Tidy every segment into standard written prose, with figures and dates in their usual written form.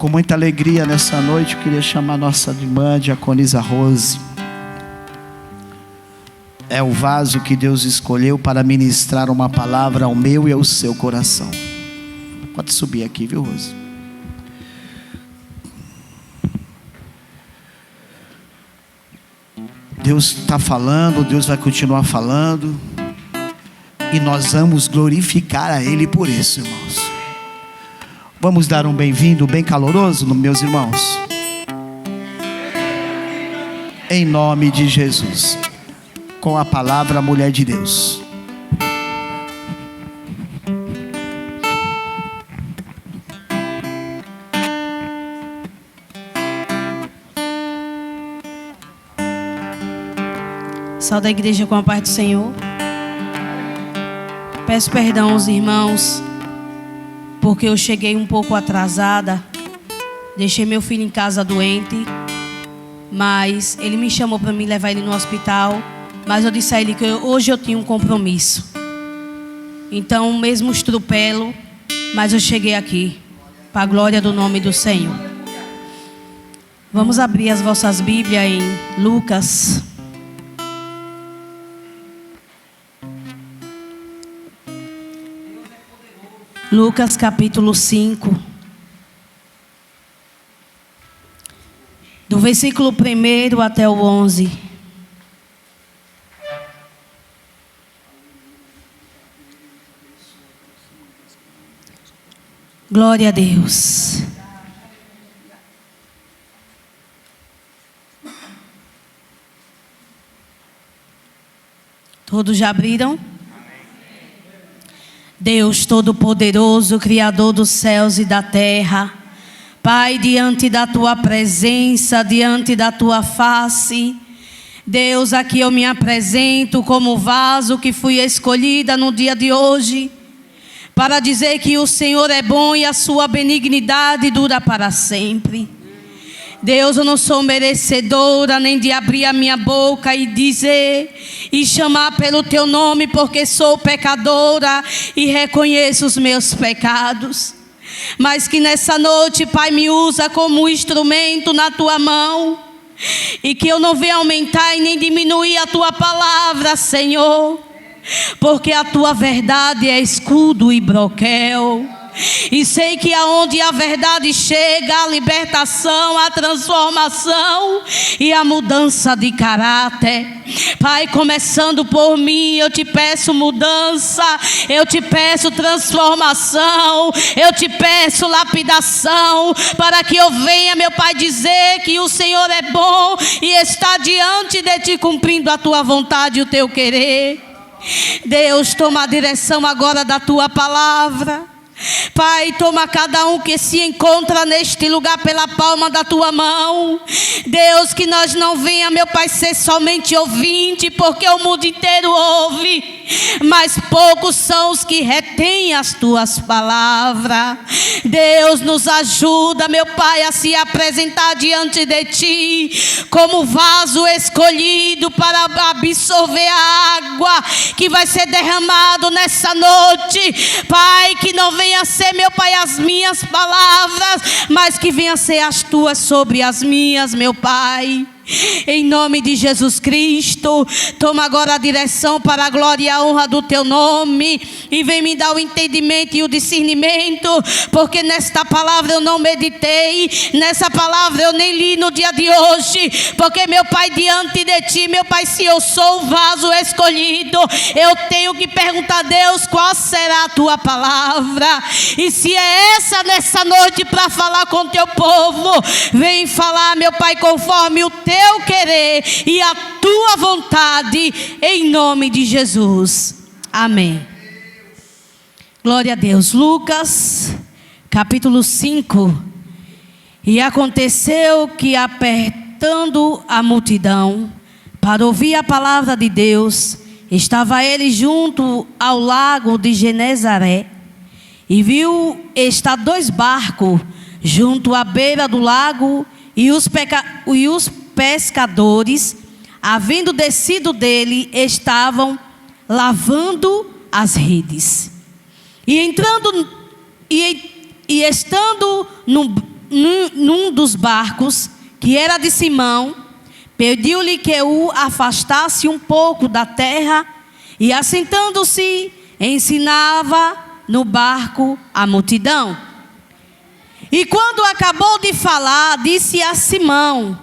Com muita alegria nessa noite, eu queria chamar a nossa irmã Diaconisa Rose. É o vaso que Deus escolheu para ministrar uma palavra ao meu e ao seu coração. Pode subir aqui, viu, Rose? Deus está falando, Deus vai continuar falando, e nós vamos glorificar a Ele por isso, irmãos. Vamos dar um bem-vindo bem caloroso, meus irmãos, em nome de Jesus, com a palavra Mulher de Deus. Saúde a igreja com a paz do Senhor. Peço perdão aos irmãos, porque eu cheguei um pouco atrasada. Deixei meu filho em casa doente, mas ele me chamou para me levar ele no hospital. Mas eu disse a ele que hoje eu tinha um compromisso. Então, mesmo estrupelo, mas eu cheguei aqui, para a glória do nome do Senhor. Vamos abrir as vossas Bíblias em Lucas. Lucas capítulo 5, do versículo 1 até o 11. Glória a Deus. Todos já abriram? Deus Todo-Poderoso, Criador dos céus e da terra, Pai, diante da Tua presença, diante da Tua face, Deus, aqui eu me apresento como vaso que fui escolhida no dia de hoje, para dizer que o Senhor é bom e a Sua benignidade dura para sempre. Deus, eu não sou merecedora nem de abrir a minha boca e dizer e chamar pelo Teu nome, porque sou pecadora e reconheço os meus pecados. Mas que nessa noite, Pai, me usa como instrumento na Tua mão, e que eu não venha aumentar e nem diminuir a Tua palavra, Senhor, porque a Tua verdade é escudo e broquel. E sei que aonde a verdade chega, a libertação, a transformação e a mudança de caráter. Pai, começando por mim, eu te peço mudança, eu te peço transformação, eu te peço lapidação, para que eu venha, meu Pai, dizer que o Senhor é bom e está diante de ti cumprindo a tua vontade e o teu querer. Deus, toma a direção agora da tua palavra. Pai, toma cada um que se encontra neste lugar pela palma da tua mão. Deus, que nós não venha, meu Pai, ser somente ouvinte, porque o mundo inteiro ouve, mas poucos são os que retêm as tuas palavras. Deus, nos ajuda, meu Pai, a se apresentar diante de ti como vaso escolhido para absorver a água que vai ser derramado nessa noite. Pai, que não venha ser, meu Pai, as minhas palavras, mas que venha ser as tuas sobre as minhas, meu Pai. Em nome de Jesus Cristo, toma agora a direção para a glória e a honra do teu nome, e vem me dar o entendimento e o discernimento, porque nesta palavra eu não meditei, nessa palavra eu nem li no dia de hoje, porque, meu Pai, diante de ti, meu Pai, se eu sou o vaso escolhido, eu tenho que perguntar a Deus qual será a tua palavra, e se é essa nessa noite para falar com o teu povo, vem falar, meu Pai, conforme o teu querer e a tua vontade, em nome de Jesus. Amém. Glória a Deus. Lucas capítulo 5. E aconteceu que, apertando a multidão para ouvir a palavra de Deus, estava ele junto ao lago de Genezaré, e viu estar 2 barcos junto à beira do lago, e os pescadores, havendo descido dele, estavam lavando as redes. E estando num dos barcos, que era de Simão, pediu-lhe que o afastasse um pouco da terra, e assentando-se, ensinava no barco a multidão. E quando acabou de falar, disse a Simão: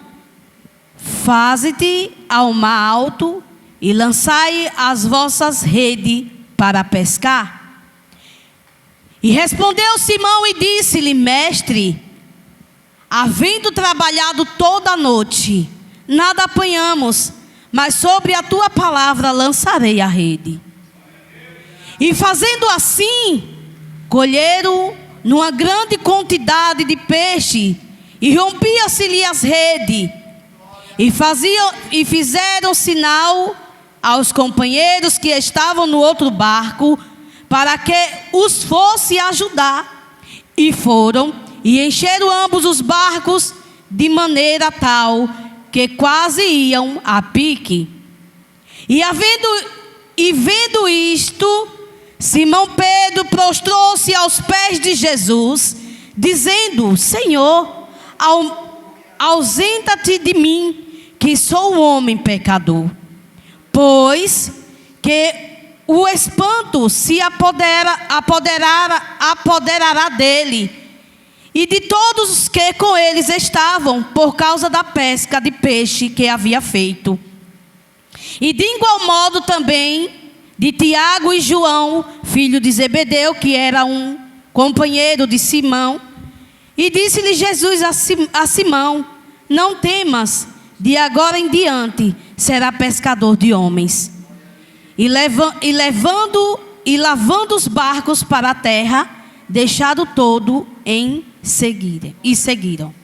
faze-te ao mar alto e lançai as vossas redes para pescar. E respondeu Simão e disse-lhe: mestre, havendo trabalhado toda a noite, nada apanhamos, mas sobre a tua palavra lançarei a rede. E fazendo assim, colheram numa grande quantidade de peixe, e rompia-se-lhe as redes, e fizeram sinal aos companheiros que estavam no outro barco, para que os fosse ajudar. E foram, e encheram ambos os barcos, de maneira tal, que quase iam a pique. E vendo isto, Simão Pedro prostrou-se aos pés de Jesus, dizendo: Senhor, ausenta-te de mim, que sou um homem pecador. Pois que o espanto se apoderará dele e de todos os que com eles estavam, por causa da pesca de peixe que havia feito. E de igual modo também de Tiago e João, filho de Zebedeu, que era um companheiro de Simão. E disse-lhe Jesus a Simão: não temas, de agora em diante será pescador de homens. E lavando os barcos para a terra, deixado todo e seguiram.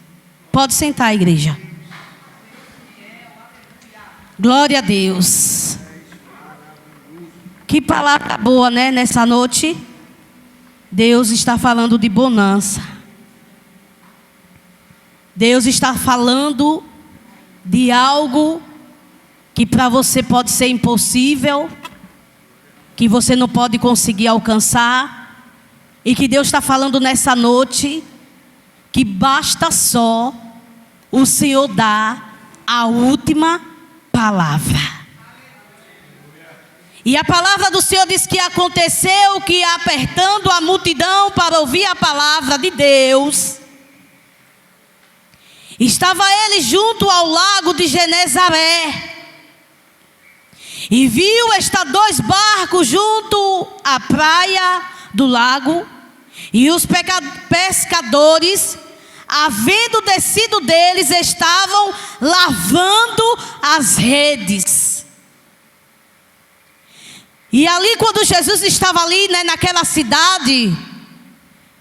Pode sentar, igreja. Glória a Deus. Que palavra boa, né? Nessa noite, Deus está falando de bonança. Deus está falando de algo que para você pode ser impossível, que você não pode conseguir alcançar, e que Deus está falando nessa noite, que basta só o Senhor dar a última palavra. E a palavra do Senhor diz que aconteceu que, apertando a multidão para ouvir a palavra de Deus, estava ele junto ao lago de Genezaré, e viu estar 2 barcos junto à praia do lago, e os pescadores, havendo descido deles, estavam lavando as redes. E ali, quando Jesus estava ali, né, naquela cidade,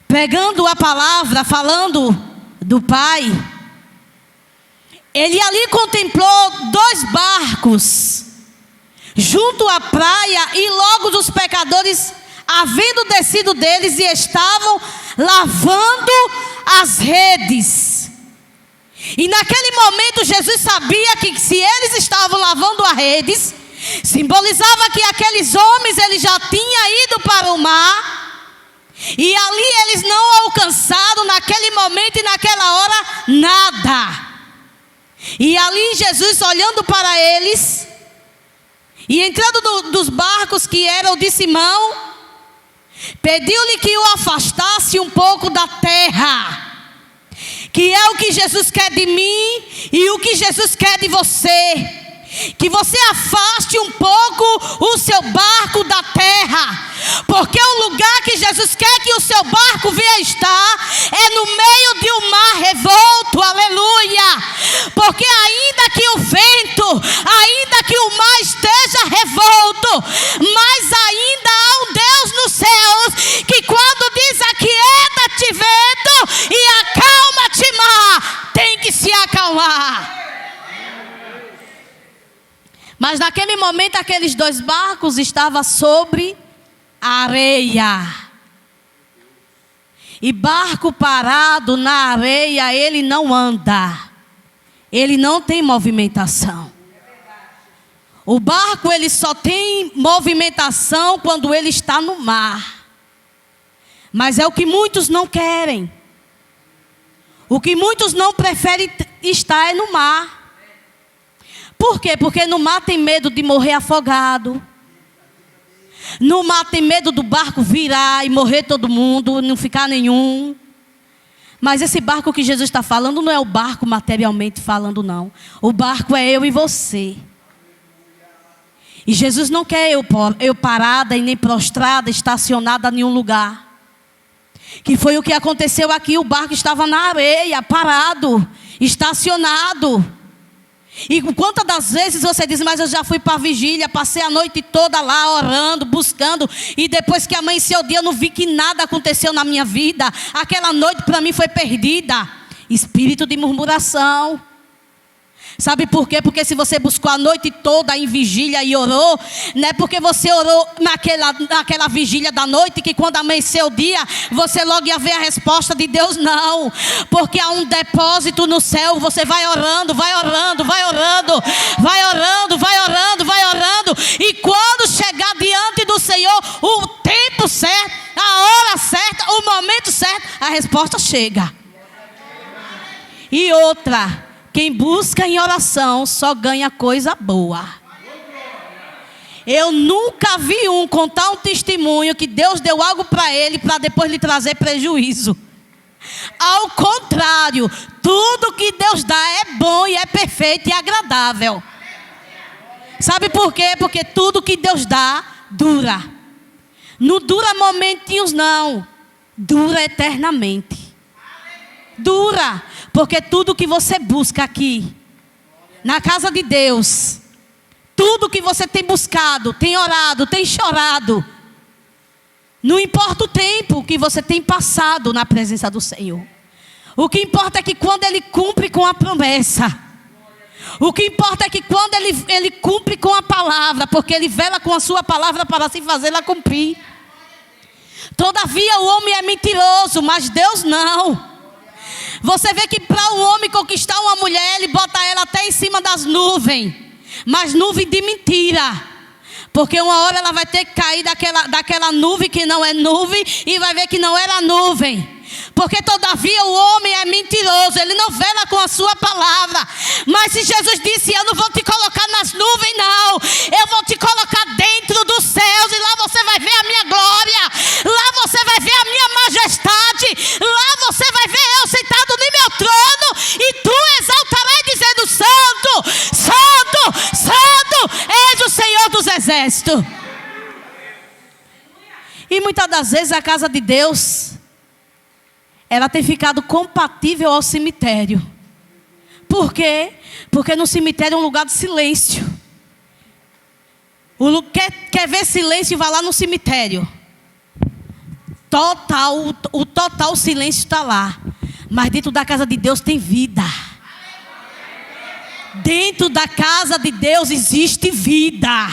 pregando a palavra, falando do Pai, ele ali contemplou 2 barcos junto à praia, e logo os pecadores, havendo descido deles, e estavam lavando as redes. E naquele momento Jesus sabia que se eles estavam lavando as redes, simbolizava que aqueles homens, eles já tinham ido para o mar, e ali eles não alcançaram naquele momento e naquela hora nada. E ali Jesus, olhando para eles e entrando dos barcos que eram de Simão, pediu-lhe que o afastasse um pouco da terra, que é o que Jesus quer de mim e o que Jesus quer de você. Que você afaste um pouco o seu barco da terra, porque o lugar que Jesus quer que o seu barco venha estar é no meio de um mar revolto, aleluia. Porque ainda que o vento, ainda que o mar esteja revolto, mas ainda há um Deus nos céus, que quando diz aquieta-te vento e acalma-te mar, tem que se acalmar. Mas naquele momento aqueles 2 barcos estavam sobre a areia. E barco parado na areia, ele não anda. Ele não tem movimentação. O barco, ele só tem movimentação quando ele está no mar. Mas é o que muitos não querem. O que muitos não preferem estar é no mar. Por quê? Porque no mar tem medo de morrer afogado. No mar tem medo do barco virar e morrer todo mundo, não ficar nenhum. Mas esse barco que Jesus está falando não é o barco materialmente falando, não. O barco é eu e você. E Jesus não quer eu parada e nem prostrada, estacionada em nenhum lugar. Que foi o que aconteceu aqui. O barco estava na areia, parado, estacionado. E quantas das vezes você diz: mas eu já fui para a vigília, passei a noite toda lá orando, buscando, e depois que amanheceu o dia eu não vi que nada aconteceu na minha vida. Aquela noite para mim foi perdida. Espírito de murmuração. Sabe por quê? Porque se você buscou a noite toda em vigília e orou, não é porque você orou naquela vigília da noite que quando amanheceu o dia, você logo ia ver a resposta de Deus, não. Porque há um depósito no céu, você vai orando, vai orando, vai orando, vai orando, vai orando, vai orando. E quando chegar diante do Senhor, o tempo certo, a hora certa, o momento certo, a resposta chega. E outra... quem busca em oração só ganha coisa boa. Eu nunca vi contar um testemunho que Deus deu algo para ele para depois lhe trazer prejuízo. Ao contrário, tudo que Deus dá é bom e é perfeito e agradável. Sabe por quê? Porque tudo que Deus dá dura. Não dura momentinhos, não. Dura eternamente. Dura. Porque tudo que você busca aqui, na casa de Deus, tudo que você tem buscado, tem orado, tem chorado, não importa o tempo que você tem passado na presença do Senhor. O que importa é que quando Ele cumpre com a promessa, o que importa é que quando Ele cumpre com a palavra, porque Ele vela com a sua palavra para se fazê-la cumprir. Todavia o homem é mentiroso, mas Deus não. Você vê que para um homem conquistar uma mulher, ele bota ela até em cima das nuvens. Mas nuvem de mentira. Porque uma hora ela vai ter que cair daquela nuvem que não é nuvem e vai ver que não era nuvem. Porque todavia o homem é mentiroso, ele não vela com a sua palavra. Mas se Jesus disse: eu não vou te colocar nas nuvens, não, eu vou te colocar dentro dos céus, e lá você vai ver a minha glória, lá você vai ver a minha majestade, lá você vai ver eu sentado no meu trono, e tu exaltarás dizendo: santo, santo, santo, és o Senhor dos exércitos. E muitas das vezes a casa de Deus, ela tem ficado compatível ao cemitério. Por quê? Porque no cemitério é um lugar de silêncio. Quer ver silêncio? Vai lá no cemitério. O total silêncio está lá. Mas dentro da casa de Deus tem vida. Dentro da casa de Deus existe vida.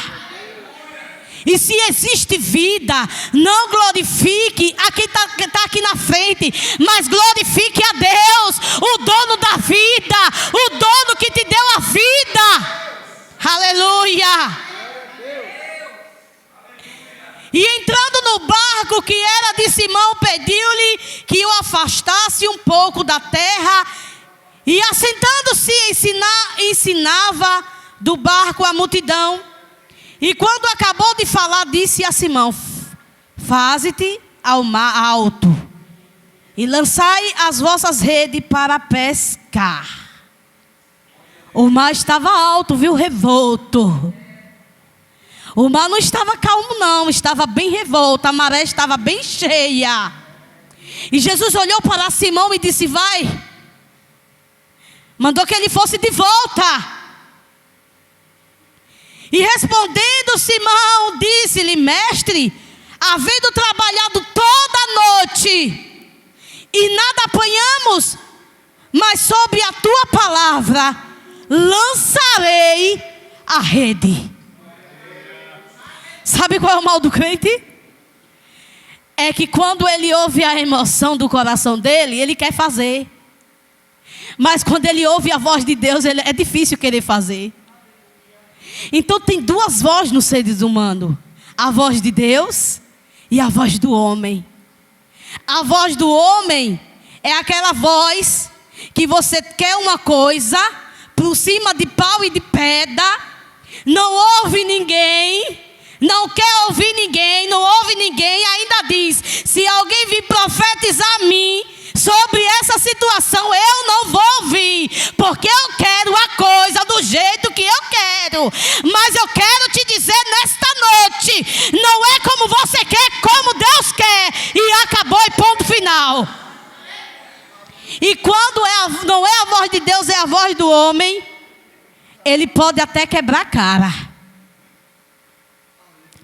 E se existe vida, não glorifique a quem está aqui na frente, mas glorifique a Deus, o dono da vida, o dono que te deu a vida. Aleluia. E entrando no barco que era de Simão, pediu-lhe que o afastasse um pouco da terra, e assentando-se ensinava do barco a multidão. E quando acabou de falar, disse a Simão: faze-te ao mar alto e lançai as vossas redes para pescar. O mar estava alto, viu, revolto. O mar não estava calmo, não, estava bem revolto, a maré estava bem cheia. E Jesus olhou para Simão e disse: vai. Mandou que ele fosse de volta. E respondendo Simão, disse-lhe: mestre, havendo trabalhado toda a noite e nada apanhamos, mas sobre a tua palavra lançarei a rede. Sabe qual é o mal do crente? É que quando ele ouve a emoção do coração dele, ele quer fazer. Mas quando ele ouve a voz de Deus, é difícil querer fazer. Então tem duas vozes nos seres humanos: a voz de Deus e a voz do homem. A voz do homem é aquela voz que você quer uma coisa, por cima de pau e de pedra, não ouve ninguém, não quer ouvir ninguém, não ouve ninguém, ainda diz: se alguém vir profetizar a mim sobre essa situação, eu não vou ouvir, porque eu quero a coisa do jeito que eu quero. Mas eu quero te dizer nesta noite, não é como você quer, como Deus quer, e acabou e ponto final. E quando não é a voz de Deus, é a voz do homem, ele pode até quebrar a cara.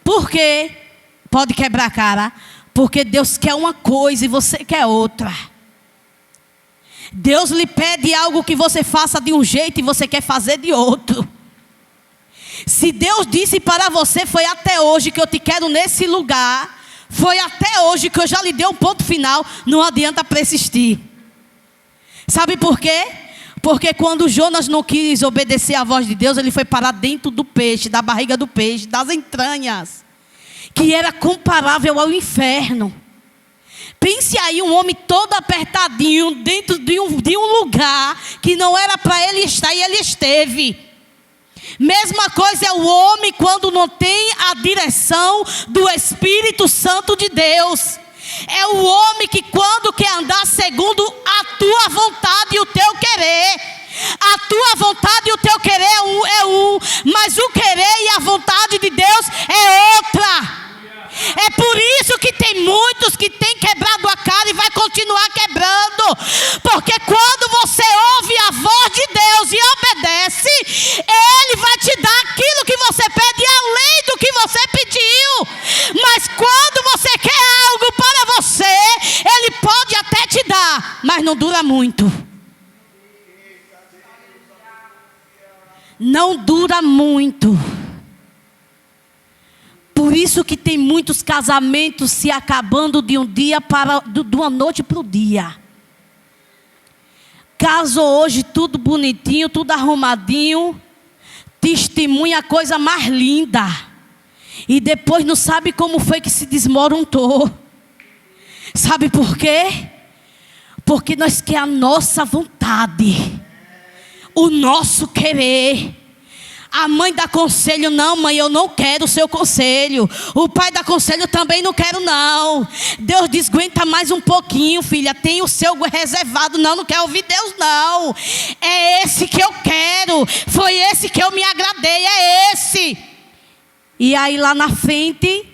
Por quê? Pode quebrar a cara porque Deus quer uma coisa e você quer outra. Deus lhe pede algo que você faça de um jeito e você quer fazer de outro. Se Deus disse para você: foi até hoje que eu te quero nesse lugar, foi até hoje que eu já lhe dei um ponto final, não adianta persistir. Sabe por quê? Porque quando Jonas não quis obedecer à voz de Deus, ele foi parar dentro do peixe, da barriga do peixe, das entranhas, que era comparável ao inferno. Pense aí, um homem todo apertadinho dentro de um lugar que não era para ele estar, e ele esteve. Mesma coisa é o homem quando não tem a direção do Espírito Santo de Deus. É o homem que quando quer andar segundo a tua vontade e o teu querer. A tua vontade e o teu querer é um, mas o querer e a vontade de Deus é outra. É por isso que tem muitos que têm quebrado a cara e vai continuar quebrando. Porque quando você ouve a voz de Deus e obedece, Ele vai te dar aquilo que você pede, além do que você pediu. Mas quando você quer algo para você, Ele pode até te dar, mas não dura muito. Não dura muito. Por isso que tem muitos casamentos se acabando de uma noite para o dia. Casou hoje tudo bonitinho, tudo arrumadinho, testemunha a coisa mais linda, e depois não sabe como foi que se desmorontou. Sabe por quê? Porque nós queremos a nossa vontade, o nosso querer. A mãe dá conselho: não, mãe, eu não quero o seu conselho. O pai dá conselho: também não quero, não. Deus diz: aguenta mais um pouquinho, filha, tem o seu reservado. Não quero ouvir Deus, não. É esse que eu quero, foi esse que eu me agradei, é esse. E aí lá na frente,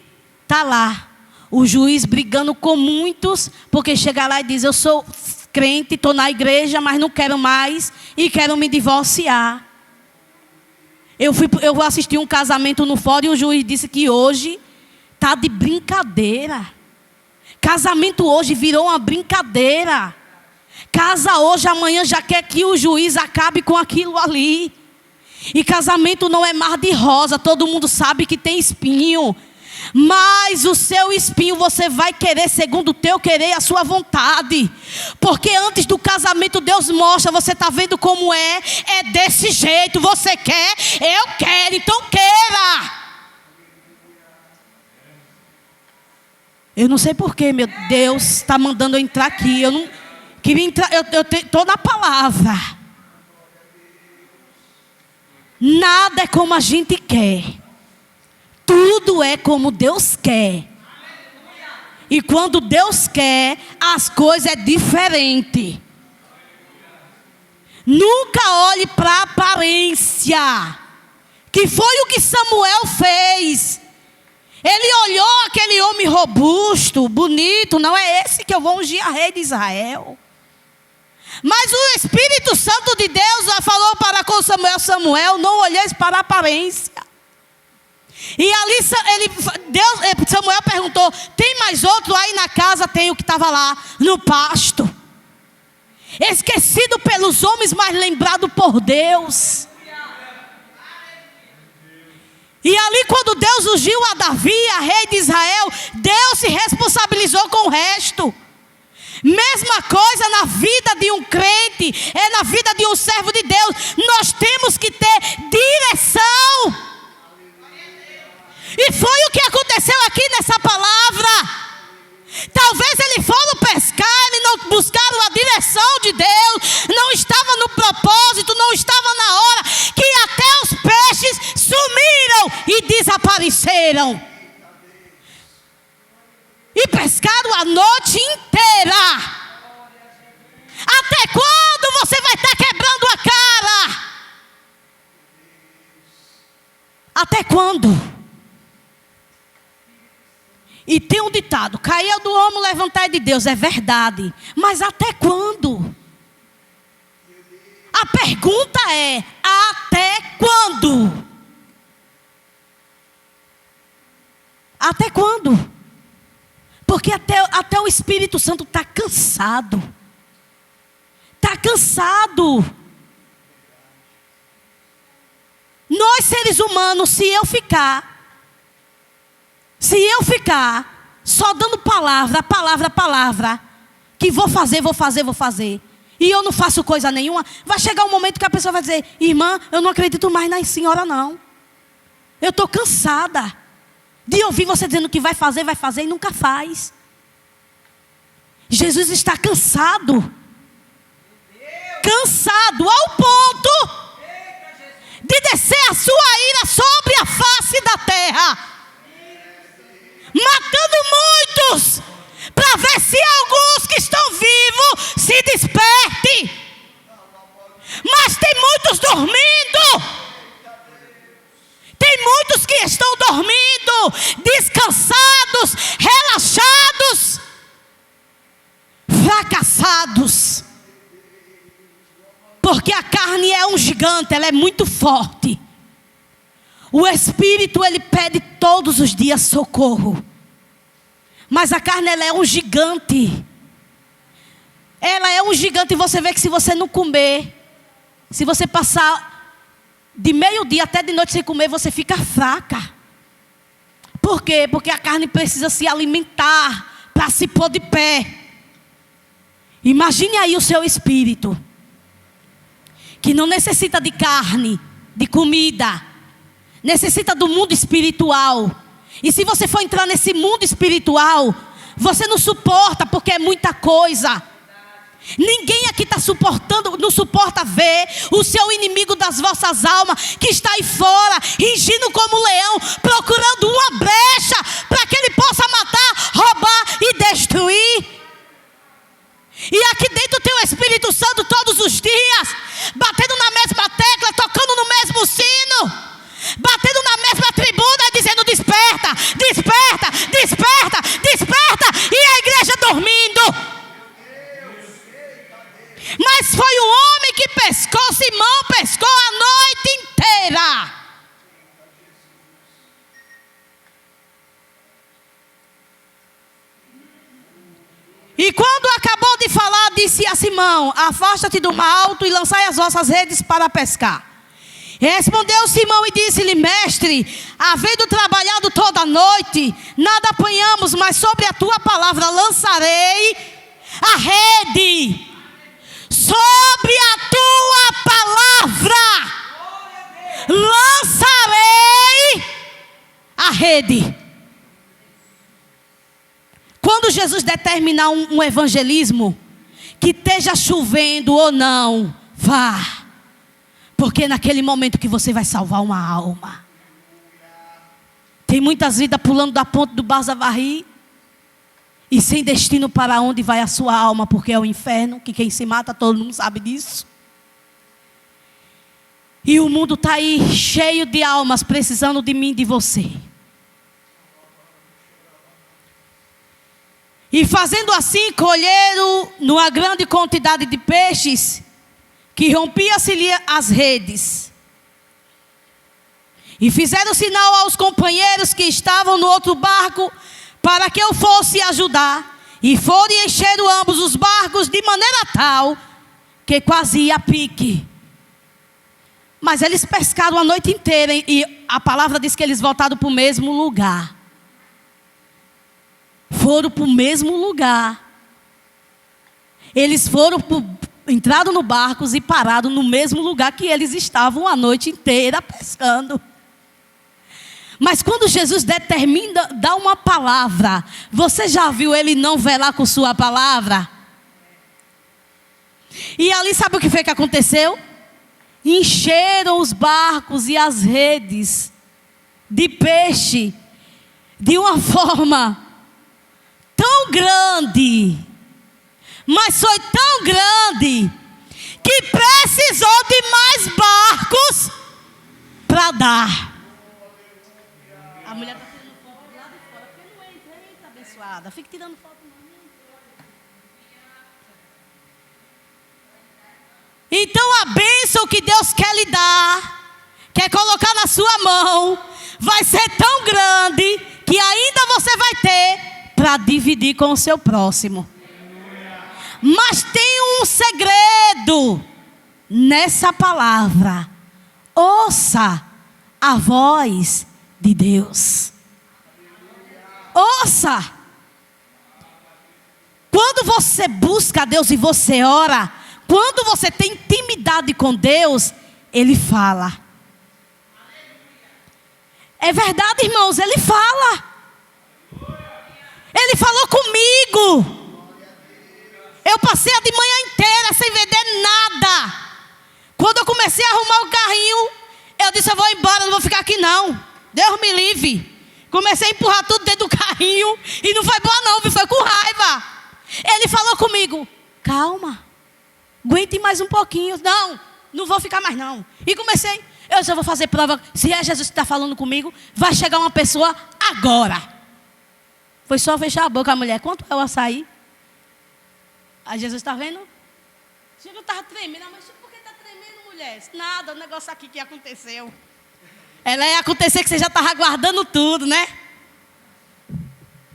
tá lá o juiz brigando com muitos, porque chega lá e diz: eu sou crente, estou na igreja, mas não quero mais e quero me divorciar. Eu assisti um casamento no fórum e o juiz disse que hoje está de brincadeira. Casamento hoje virou uma brincadeira. Casa hoje, amanhã já quer que o juiz acabe com aquilo ali. E casamento não é mar de rosa, todo mundo sabe que tem espinho. Mas o seu espinho você vai querer segundo o teu querer e a sua vontade. Porque antes do casamento Deus mostra: você está vendo como é desse jeito, você quer, eu quero, então queira. Eu não sei porquê, meu Deus está mandando eu entrar aqui. Eu não queria entrar, eu estou na palavra. Nada é como a gente quer. Tudo é como Deus quer. E quando Deus quer, as coisas é diferente. Nunca olhe para a aparência, que foi o que Samuel fez. Ele olhou aquele homem robusto, bonito: não é esse que eu vou ungir a rei de Israel. Mas o Espírito Santo de Deus falou para com Samuel: Samuel, não olheis para a aparência. E ali Samuel perguntou: tem mais outro aí na casa? Tem o que estava lá no pasto, esquecido pelos homens, mas lembrado por Deus. E ali quando Deus ungiu a Davi, a rei de Israel, Deus se responsabilizou com o resto. Mesma coisa na vida de um crente, é na vida de um servo de Deus. Nós temos que ter direção. E foi o que aconteceu aqui nessa palavra. Talvez ele foram pescar, ele não buscaram a direção de Deus, não estava no propósito, não estava na hora, que até os peixes sumiram e desapareceram. E pescaram a noite inteira. Até quando você vai estar quebrando a cara? Até quando? E tem um ditado: caiu do homem, levantar de Deus. É verdade. Mas até quando? A pergunta é: até quando? Até quando? Porque até o Espírito Santo está cansado. Está cansado. Nós seres humanos, se eu ficar só dando palavra, que vou fazer, e eu não faço coisa nenhuma, vai chegar um momento que a pessoa vai dizer: irmã, eu não acredito mais na senhora não. Eu estou cansada de ouvir você dizendo que vai fazer e nunca faz. Jesus está cansado. Cansado ao ponto de descer a sua ira sobre a face da terra, matando muitos, para ver se alguns que estão vivos se despertem. Mas tem muitos dormindo. Tem muitos que estão dormindo, descansados, relaxados, fracassados. Porque a carne é um gigante, ela é muito forte. O espírito, ele pede todos os dias socorro. Mas a carne, ela é um gigante. Ela é um gigante, e você vê que se você não comer, se você passar de meio-dia até de noite sem comer, você fica fraca. Por quê? Porque a carne precisa se alimentar para se pôr de pé. Imagine aí o seu espírito, que não necessita de carne, de comida, necessita do mundo espiritual. E se você for entrar nesse mundo espiritual, você não suporta, porque é muita coisa. Ninguém aqui está suportando, não suporta ver o seu inimigo das vossas almas, que está aí fora, rugindo como leão, procurando uma brecha, para que ele possa matar, roubar e destruir. E aqui dentro tem o Espírito Santo todos os dias, batendo na mesma tecla, tocando no mesmo sino, batendo na mesma tribuna, dizendo: desperta, desperta, desperta, desperta. E a igreja dormindo. Mas foi um homem que pescou, Simão pescou a noite inteira. E quando acabou de falar, disse a Simão: afasta-te do alto e lançai as vossas redes para pescar. Respondeu Simão e disse-lhe: mestre, havendo trabalhado toda a noite, nada apanhamos, mas sobre a tua palavra lançarei a rede. Sobre a tua palavra lançarei a rede. Quando Jesus determinar um evangelismo, que esteja chovendo ou não, vá. Porque é naquele momento que você vai salvar uma alma. Tem muitas vidas pulando da ponte do Bazavari e sem destino para onde vai a sua alma, porque é o inferno, que quem se mata, todo mundo sabe disso. E o mundo está aí cheio de almas precisando de mim e de você. E fazendo assim, colheram numa grande quantidade de peixes, que rompia-se-lhe as redes. E fizeram sinal aos companheiros que estavam no outro barco, para que eu fosse ajudar. E foram e encheram ambos os barcos de maneira tal, que quase ia a pique. Mas eles pescaram a noite inteira, e a palavra diz que eles voltaram para o mesmo lugar. Foram para o mesmo lugar. Eles entraram no barco e pararam no mesmo lugar que eles estavam a noite inteira pescando. Mas quando Jesus determina dar uma palavra, você já viu ele não velar com sua palavra? E ali sabe o que foi que aconteceu? Encheram os barcos e as redes de peixe de uma forma tão grande, mas foi tão grande que precisou de mais barcos para dar. A mulher está tirando foto do lado de fora, porque não entra, abençoada. Fica tirando foto não. Então a bênção que Deus quer lhe dar, quer colocar na sua mão, vai ser tão grande que ainda você vai ter para dividir com o seu próximo. Mas tem um segredo nessa palavra. Ouça a voz de Deus. Ouça. Quando você busca a Deus e você ora, quando você tem intimidade com Deus, Ele fala. É verdade, irmãos, Ele fala. Ele falou comigo. Eu passei a de manhã inteira sem vender nada. Quando eu comecei a arrumar o carrinho, eu disse, eu vou embora, não vou ficar aqui não. Deus me livre. Comecei a empurrar tudo dentro do carrinho. E não foi boa não, foi com raiva. Ele falou comigo, calma. Aguente mais um pouquinho. Não vou ficar mais não. E comecei, eu já vou fazer prova. Se é Jesus que está falando comigo, vai chegar uma pessoa agora. Foi só fechar a boca a mulher. Quanto é o açaí? Aí Jesus está vendo? Eu estava tremendo. Mas por que está tremendo, mulher? Nada, o negócio aqui que aconteceu. Ela ia acontecer que você já estava aguardando tudo, né?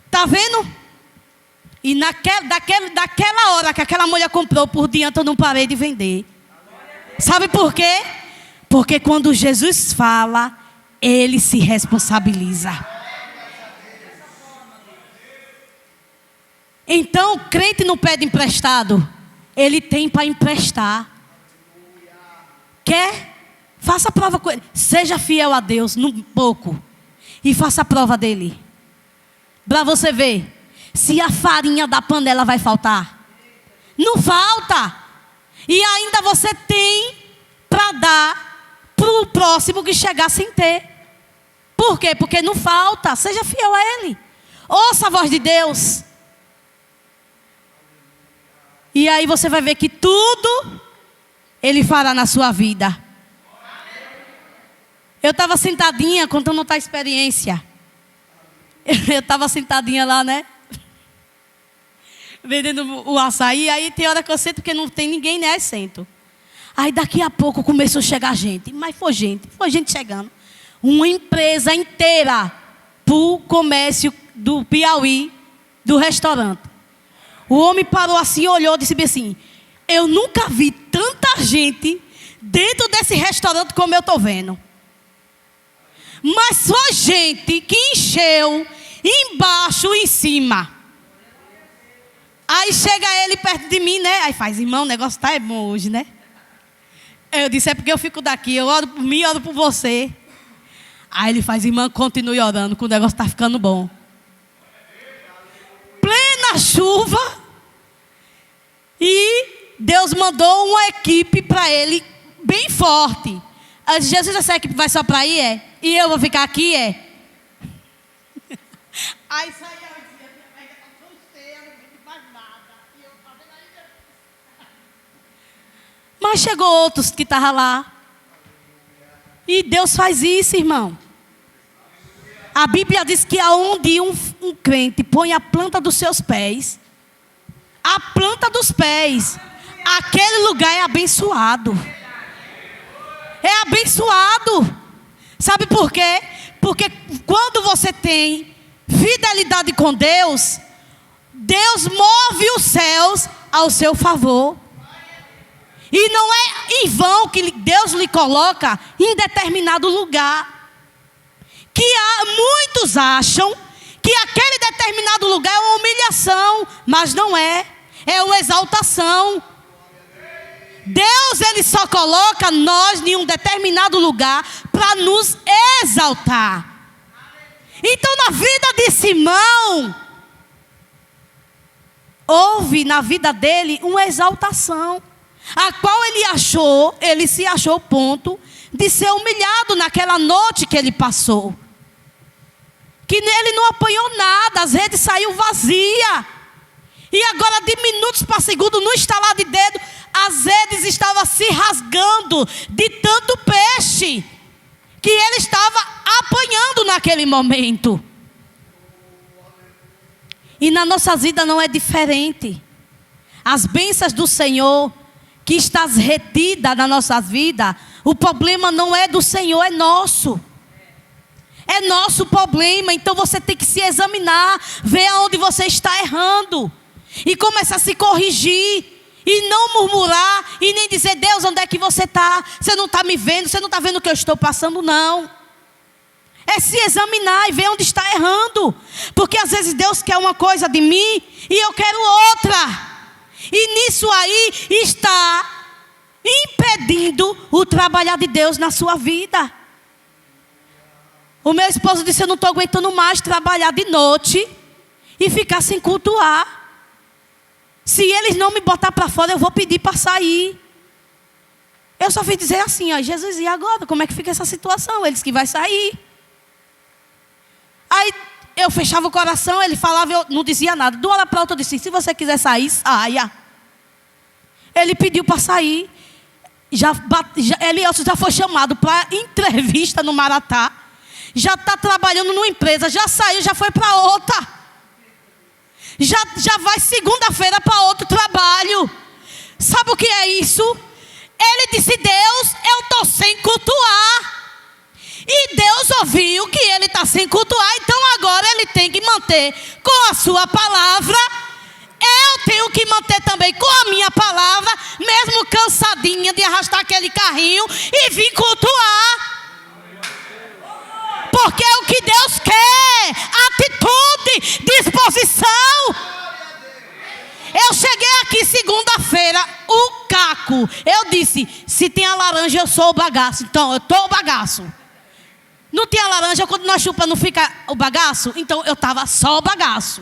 Está vendo? E daquela hora que aquela mulher comprou por diante, eu não parei de vender. Sabe por quê? Porque quando Jesus fala, Ele se responsabiliza. Então, o crente não pede emprestado. Ele tem para emprestar. Quer? Faça a prova com Ele. Seja fiel a Deus, num pouco. E faça a prova dEle. Para você ver. Se a farinha da panela vai faltar. Não falta. E ainda você tem para dar para o próximo que chegar sem ter. Por quê? Porque não falta. Seja fiel a Ele. Ouça a voz de Deus. E aí você vai ver que tudo Ele fará na sua vida. Eu estava sentadinha contando outra experiência. Eu estava sentadinha lá, né? Vendendo o açaí. Aí tem hora que eu sento porque não tem ninguém, né? Aí sento. Aí daqui a pouco começou a chegar gente. Mas foi gente chegando. Uma empresa inteira para o comércio do Piauí, do restaurante. O homem parou assim, olhou e disse assim, eu nunca vi tanta gente dentro desse restaurante como eu estou vendo. Mas só gente que encheu embaixo e em cima. Aí chega ele perto de mim, né? Aí faz, irmão, o negócio está bom hoje, né? Eu disse, é porque eu fico daqui, eu oro por mim, oro por você. Aí ele faz, irmão, continue orando, que o negócio está ficando bom. Plena chuva. E Deus mandou uma equipe para ele, bem forte. Aí disse, Jesus, essa equipe vai só para aí, é? E eu vou ficar aqui, é? Aí saía. Mas chegou outros que estavam lá. E Deus faz isso, irmão. A Bíblia diz que aonde um crente põe a planta dos seus pés, a planta dos pés, aquele lugar é abençoado. É abençoado. Sabe por quê? Porque quando você tem fidelidade com Deus, Deus move os céus ao seu favor. E não é em vão que Deus lhe coloca em determinado lugar. Que muitos acham que aquele determinado lugar é uma humilhação, mas não é. É uma exaltação. Deus, Ele só coloca nós em um determinado lugar para nos exaltar. Então, na vida de Simão, houve na vida dele uma exaltação. a qual ele se achou ao ponto de ser humilhado naquela noite que ele passou. Que ele não apanhou nada, as redes saíram vazias. E agora, de minutos para segundo, no estalar de dedo, as redes estavam se rasgando de tanto peixe que ele estava apanhando naquele momento. E na nossa vida não é diferente. As bênçãos do Senhor que está retida na nossa vida, o problema não é do Senhor, é nosso. É nosso problema. Então você tem que se examinar, ver aonde você está errando e começar a se corrigir. E não murmurar e nem dizer: Deus, onde é que você está? Você não está me vendo, você não está vendo o que eu estou passando, não. É se examinar e ver onde está errando. Porque às vezes Deus quer uma coisa de mim e eu quero outra. E nisso aí está impedindo o trabalhar de Deus na sua vida. O meu esposo disse: eu não estou aguentando mais trabalhar de noite e ficar sem cultuar. Se eles não me botar para fora, eu vou pedir para sair. Eu só fui dizer assim: ó, Jesus, e agora? Como é que fica essa situação? Ele disse que vai sair. Aí eu fechava o coração, ele falava, eu não dizia nada. De uma hora para outra eu disse: se você quiser sair, saia. Ele pediu para sair. Elielson já foi chamado para entrevista no Maratá. Já está trabalhando numa empresa, já saiu, já foi para outra. Já vai segunda-feira para outro trabalho. Sabe o que é isso? Ele disse: Deus, eu estou sem cultuar. E Deus ouviu que ele está sem cultuar. Então agora ele tem que manter com a sua palavra. Eu tenho que manter também com a minha palavra, mesmo cansadinha de arrastar aquele carrinho e vir cultuar. Porque é o que Deus quer. Atitude, disposição. Eu cheguei aqui segunda-feira, o caco. Eu disse: se tem a laranja, eu sou o bagaço. Então, eu estou o bagaço. Não tem a laranja, quando nós chupamos, não fica o bagaço? Então, eu estava só o bagaço.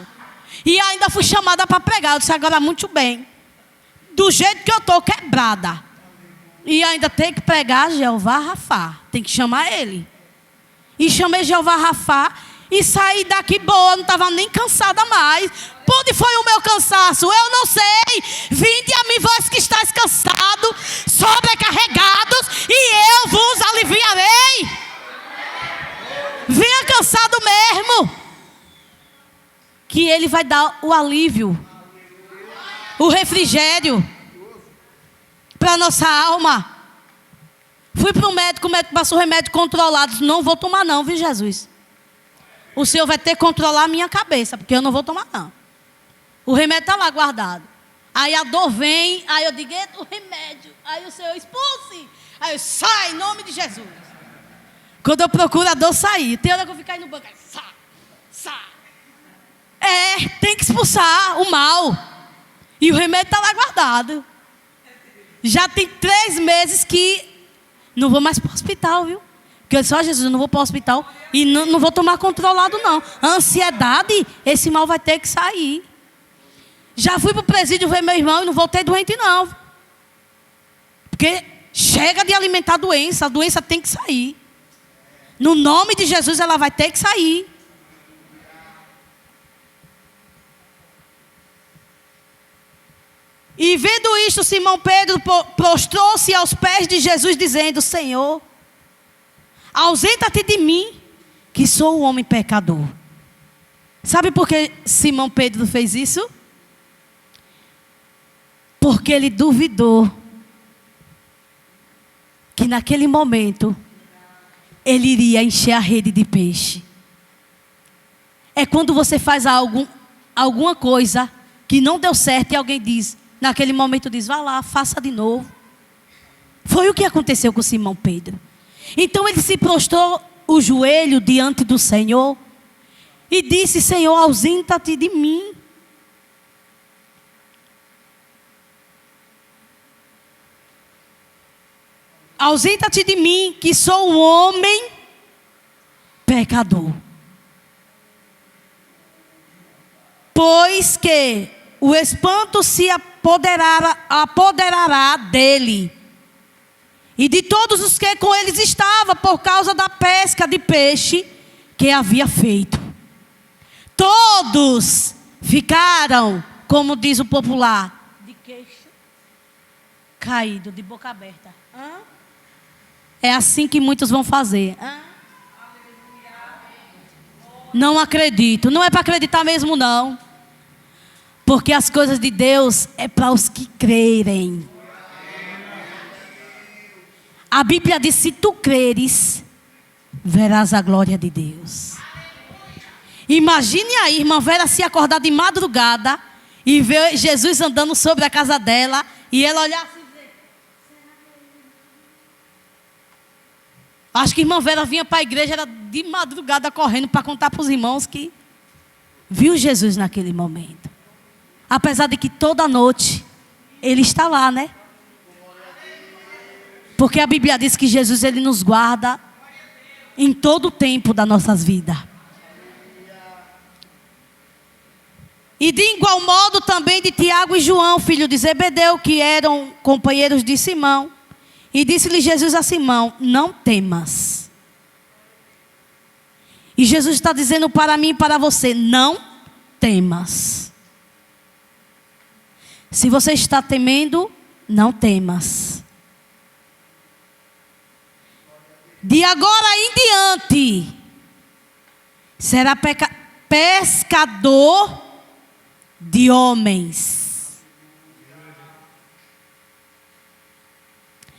E ainda fui chamada para pregar. Eu disse: agora muito bem. Do jeito que eu estou, quebrada. E ainda tem que pregar Jeová Rafá. Tem que chamar ele. E chamei Jeová Rafá e saí daqui boa, não estava nem cansada mais. Onde foi o meu cansaço? Eu não sei. Vinde a mim, vós que estáis cansados, sobrecarregados, e eu vos aliviarei. Venha cansado mesmo, que ele vai dar o alívio, o refrigério para a nossa alma. Fui para o médico passou remédio controlado. Não vou tomar não, viu, Jesus? O Senhor vai ter que controlar a minha cabeça, porque eu não vou tomar não. O remédio está lá guardado. Aí a dor vem, aí eu digo: eita, o remédio. Aí o Senhor: expulse. Aí eu: sai, em nome de Jesus. Quando eu procuro a dor sair, tem hora que eu fico aí no banco: sai. Tem que expulsar o mal. E o remédio está lá guardado. Já tem 3 meses que não vou mais para o hospital, viu? Porque eu disse: ó, Jesus, eu não vou para o hospital e não vou tomar controlado, não. A ansiedade, esse mal vai ter que sair. Já fui para o presídio ver meu irmão e não voltei doente, não. Porque chega de alimentar a doença tem que sair. No nome de Jesus, ela vai ter que sair. E vendo isto, Simão Pedro prostrou-se aos pés de Jesus, dizendo: Senhor, ausenta-te de mim, que sou um homem pecador. Sabe por que Simão Pedro fez isso? Porque ele duvidou que naquele momento ele iria encher a rede de peixe. É quando você faz alguma coisa que não deu certo e alguém diz, naquele momento diz: vá lá, faça de novo. Foi o que aconteceu com Simão Pedro. Então ele se prostrou o joelho diante do Senhor e disse: Senhor, ausenta-te de mim. Ausenta-te de mim, que sou um homem pecador. Pois que o espanto se apoderará dele e de todos os que com eles estavam, por causa da pesca de peixe que havia feito. Todos ficaram, como diz o popular, de queixo caído, de boca aberta. É assim que muitos vão fazer. Não acredito. Não é para acreditar mesmo, não. Porque as coisas de Deus é para os que crerem. A Bíblia diz: se tu creres, verás a glória de Deus. Imagine aí, irmã Vera, se acordar de madrugada e ver Jesus andando sobre a casa dela e ela olhar assim e dizer: acho que a irmã Vera vinha para a igreja, era de madrugada correndo para contar para os irmãos que viu Jesus naquele momento. Apesar de que toda noite ele está lá, né? Porque a Bíblia diz que Jesus, ele nos guarda em todo o tempo das nossas vidas. E de igual modo também de Tiago e João, filho de Zebedeu, que eram companheiros de Simão. E disse-lhe Jesus a Simão: não temas. E Jesus está dizendo para mim e para você: não temas. Se você está temendo, não temas. De agora em diante, será pescador de homens.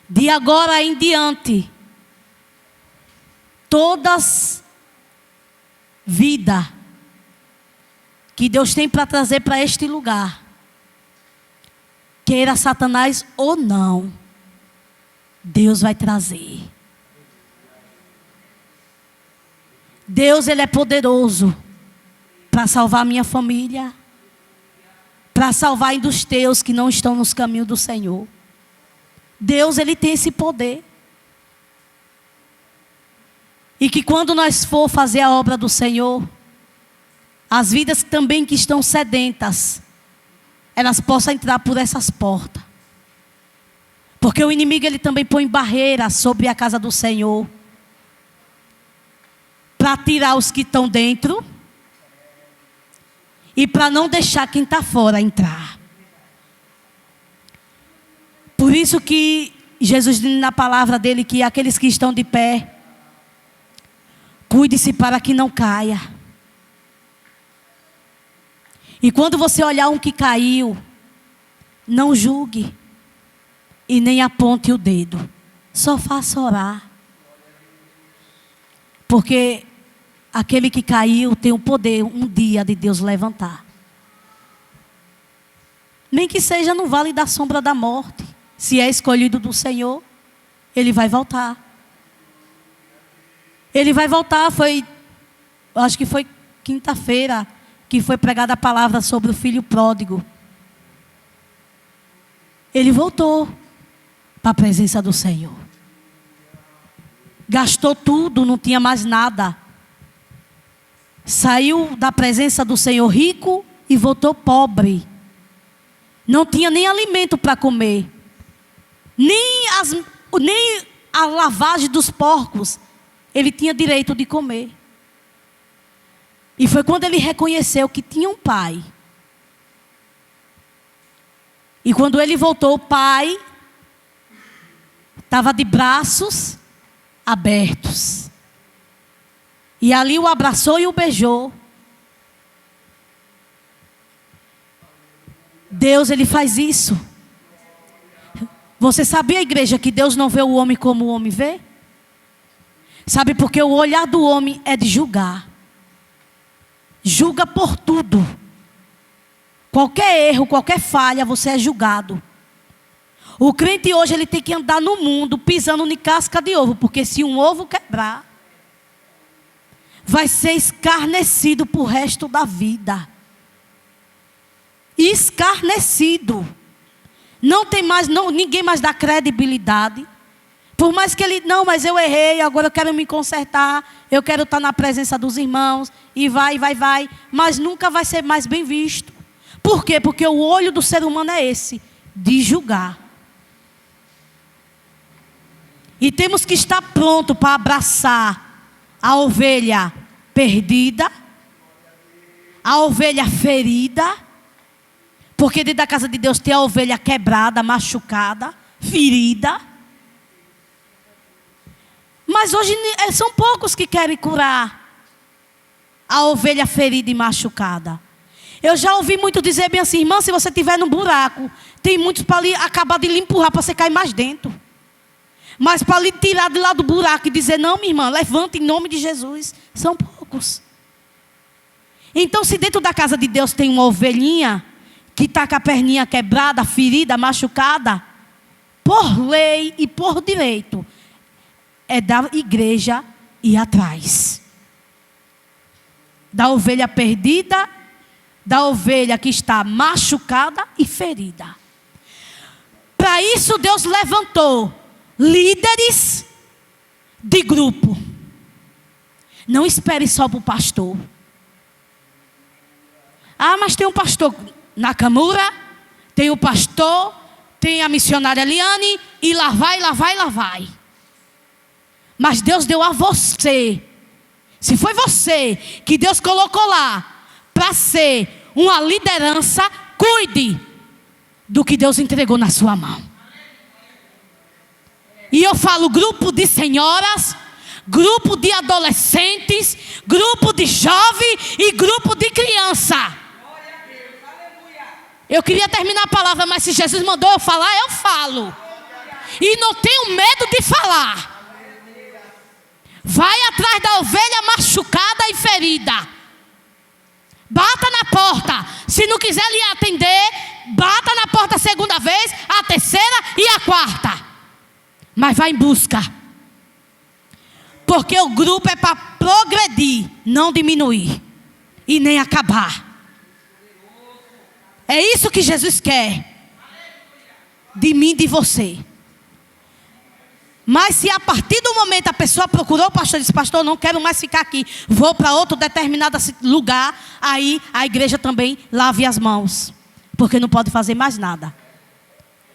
De agora em diante, todas vida que Deus tem para trazer para este lugar, queira Satanás ou não, Deus vai trazer. Deus, ele é poderoso para salvar a minha família, para salvar ainda os teus que não estão nos caminhos do Senhor. Deus, ele tem esse poder. E que quando nós for fazer a obra do Senhor, as vidas também que estão sedentas, elas possam entrar por essas portas. Porque o inimigo, ele também põe barreiras sobre a casa do Senhor, para tirar os que estão dentro e para não deixar quem está fora entrar. Por isso que Jesus diz na palavra dele que aqueles que estão de pé, cuide-se para que não caia. E quando você olhar um que caiu, não julgue e nem aponte o dedo, só faça orar. Porque aquele que caiu tem o poder um dia de Deus levantar. Nem que seja no vale da sombra da morte. Se é escolhido do Senhor, ele vai voltar. Ele vai voltar. Acho que foi quinta-feira que foi pregada a palavra sobre o filho pródigo. Ele voltou para a presença do Senhor. Gastou tudo, não tinha mais nada. Saiu da presença do Senhor rico e voltou pobre. Não tinha nem alimento para comer. Nem a lavagem dos porcos ele tinha direito de comer. E foi quando ele reconheceu que tinha um pai. E quando ele voltou, o pai estava de braços abertos. E ali o abraçou e o beijou. Deus, ele faz isso. Você sabia, igreja, que Deus não vê o homem como o homem vê? Sabe, porque o olhar do homem é de julgar. Julga por tudo. Qualquer erro, qualquer falha, você é julgado. O crente hoje, ele tem que andar no mundo pisando em casca de ovo, porque se um ovo quebrar, vai ser escarnecido para o resto da vida. Escarnecido. Não tem mais, ninguém mais dá credibilidade. Por mais que ele, não, mas eu errei, agora eu quero me consertar, eu quero estar na presença dos irmãos, e vai. Mas nunca vai ser mais bem visto. Por quê? Porque o olho do ser humano é esse, de julgar. E temos que estar pronto para abraçar a ovelha perdida, a ovelha ferida, porque dentro da casa de Deus tem a ovelha quebrada, machucada, ferida. Mas hoje são poucos que querem curar a ovelha ferida e machucada. Eu já ouvi muito dizer bem assim: irmã, se você estiver no buraco, tem muitos para acabar de lhe empurrar para você cair mais dentro. Mas para lhe tirar de lá do buraco e dizer: não, minha irmã, levanta em nome de Jesus, são poucos. Então, se dentro da casa de Deus tem uma ovelhinha que está com a perninha quebrada, ferida, machucada, por lei e por direito, é da igreja ir atrás. Da ovelha perdida, da ovelha que está machucada e ferida. Para isso Deus levantou líderes de grupo. Não espere só para o pastor. Ah, mas tem um pastor Nakamura, tem o pastor, tem a missionária Eliane, e lá vai, lá vai, lá vai. Mas Deus deu a você. Se foi você que Deus colocou lá para ser uma liderança, cuide do que Deus entregou na sua mão. E eu falo grupo de senhoras, grupo de adolescentes, grupo de jovem e grupo de criança. Eu queria terminar a palavra, mas se Jesus mandou eu falar, eu falo. E não tenho medo de falar. Vai atrás da ovelha machucada e ferida. Bata na porta. Se não quiser lhe atender, bata na porta a segunda vez, a terceira e a quarta. Mas vai em busca. Porque o grupo é para progredir, não diminuir. E nem acabar. É isso que Jesus quer. De mim e de você. Mas se a partir do momento a pessoa procurou o pastor e disse: pastor, não quero mais ficar aqui, vou para outro determinado lugar, aí a igreja também lave as mãos, porque não pode fazer mais nada.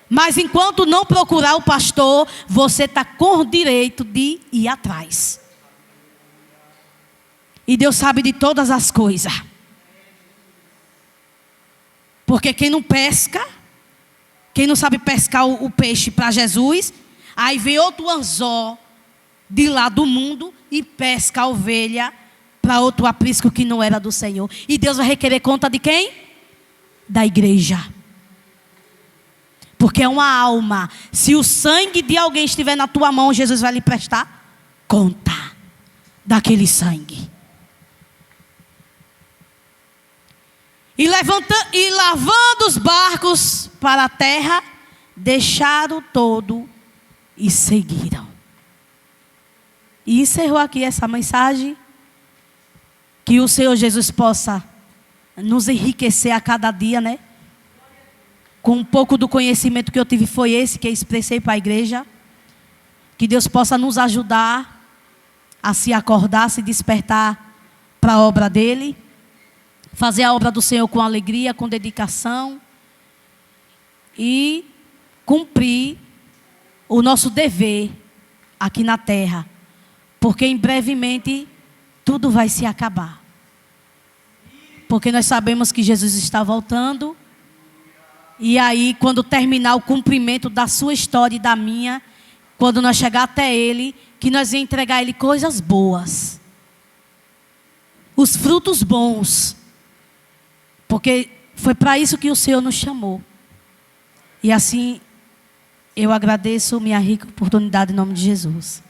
Mas enquanto não procurar o pastor, você está com o direito de ir atrás. E Deus sabe de todas as coisas. Porque quem não pesca, quem não sabe pescar o peixe para Jesus, aí vem outro anzol de lá do mundo e pesca a ovelha para outro aprisco que não era do Senhor. E Deus vai requerer conta de quem? Da igreja. Porque é uma alma. Se o sangue de alguém estiver na tua mão, Jesus vai lhe prestar conta daquele sangue. E lavando os barcos para a terra, deixaram todo e seguiram. E encerrou aqui essa mensagem. Que o Senhor Jesus possa nos enriquecer a cada dia, né? Com um pouco do conhecimento que eu tive foi esse que eu expressei para a igreja. Que Deus possa nos ajudar a se acordar, se despertar para a obra dele. Fazer a obra do Senhor com alegria, com dedicação. E cumprir o nosso dever aqui na terra. Porque em brevemente tudo vai se acabar. Porque nós sabemos que Jesus está voltando. E aí, quando terminar o cumprimento da sua história e da minha, quando nós chegar até Ele, que nós vamos entregar a Ele coisas boas. Os frutos bons. Porque foi para isso que o Senhor nos chamou. E assim, eu agradeço minha rica oportunidade em nome de Jesus.